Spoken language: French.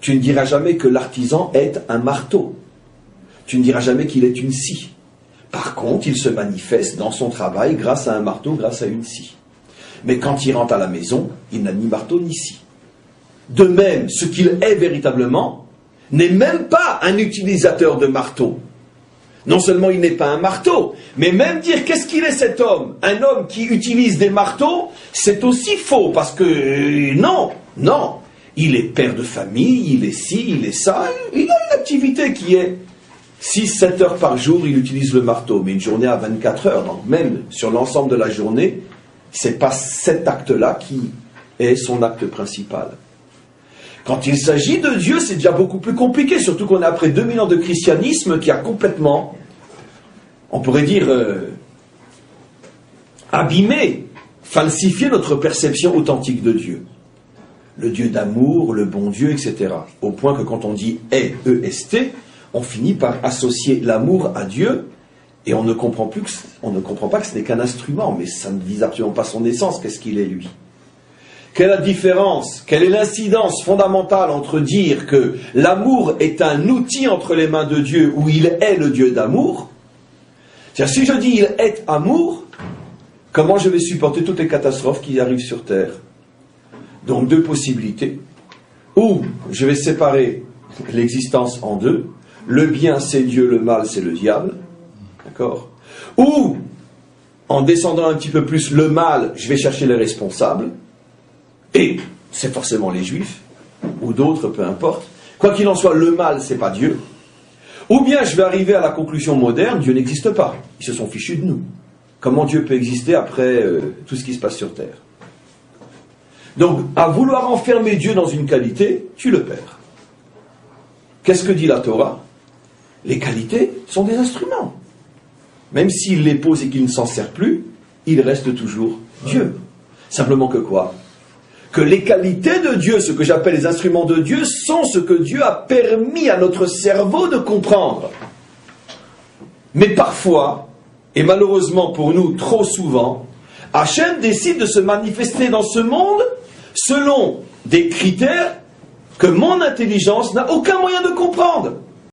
Tu ne diras jamais que l'artisan est un marteau. Tu ne diras jamais qu'il est une scie. Par contre, il se manifeste dans son travail grâce à un marteau, grâce à une scie. Mais quand il rentre à la maison, il n'a ni marteau ni scie. De même, ce qu'il est véritablement n'est même pas un utilisateur de marteau. Non seulement il n'est pas un marteau, mais même dire qu'est-ce qu'il est cet homme? Un homme qui utilise des marteaux, c'est aussi faux, parce que non, il est père de famille, il est ci, il est ça, il a une activité qui est 6-7 heures par jour, il utilise le marteau, mais une journée à 24 heures, donc même sur l'ensemble de la journée, c'est pas cet acte-là qui est son acte principal. Quand il s'agit de Dieu, c'est déjà beaucoup plus compliqué, surtout qu'on est après 2000 ans de christianisme qui a complètement, on pourrait dire, abîmé, falsifié notre perception authentique de Dieu. Le Dieu d'amour, le bon Dieu, etc. Au point que quand on dit « E-S-T », on finit par associer l'amour à Dieu, et on ne comprend pas que ce n'est qu'un instrument, mais ça ne vise absolument pas son essence. Qu'est-ce qu'il est, lui? Quelle est la différence? Quelle est l'incidence fondamentale entre dire que l'amour est un outil entre les mains de Dieu, où il est le Dieu d'amour? C'est-à-dire, si je dis il est amour, comment je vais supporter toutes les catastrophes qui arrivent sur Terre? Donc, deux possibilités. Ou je vais séparer l'existence en deux. Le bien, c'est Dieu, le mal, c'est le diable. D'accord? Ou, en descendant un petit peu plus, le mal, je vais chercher les responsables. Et c'est forcément les Juifs, ou d'autres, peu importe. Quoi qu'il en soit, le mal, c'est pas Dieu. Ou bien je vais arriver à la conclusion moderne, Dieu n'existe pas. Ils se sont fichus de nous. Comment Dieu peut exister après tout ce qui se passe sur Terre? Donc, à vouloir enfermer Dieu dans une qualité, tu le perds. Qu'est-ce que dit la Torah? Les qualités sont des instruments. Même s'il les pose et qu'il ne s'en sert plus, il reste toujours Dieu. Simplement que quoi? Que les qualités de Dieu, ce que j'appelle les instruments de Dieu, sont ce que Dieu a permis à notre cerveau de comprendre. Mais parfois, et malheureusement pour nous trop souvent, Hachem décide de se manifester dans ce monde selon des critères que mon intelligence n'a aucun moyen de comprendre.